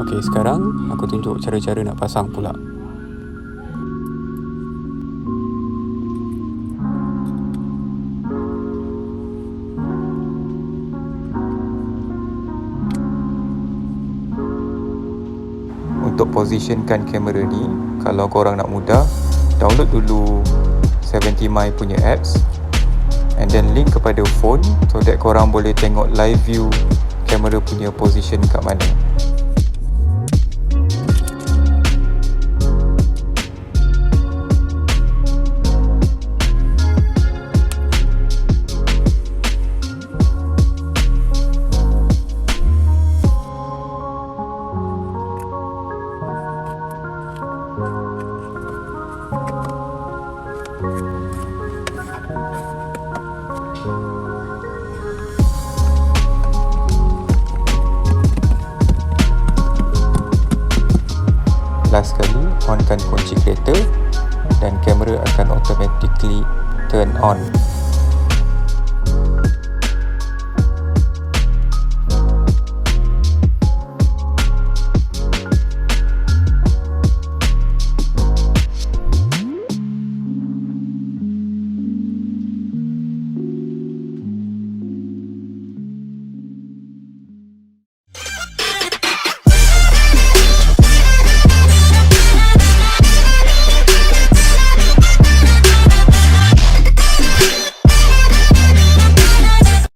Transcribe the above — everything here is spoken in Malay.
Okey, sekarang aku tunjuk cara-cara nak pasang pula. Untuk positionkan kamera ni, kalau korang nak mudah, download dulu 70my punya apps and then link kepada phone so that korang boleh tengok live view kamera punya position kat mana. Last sekali, onkan kunci kereta dan kamera akan automatically turn on.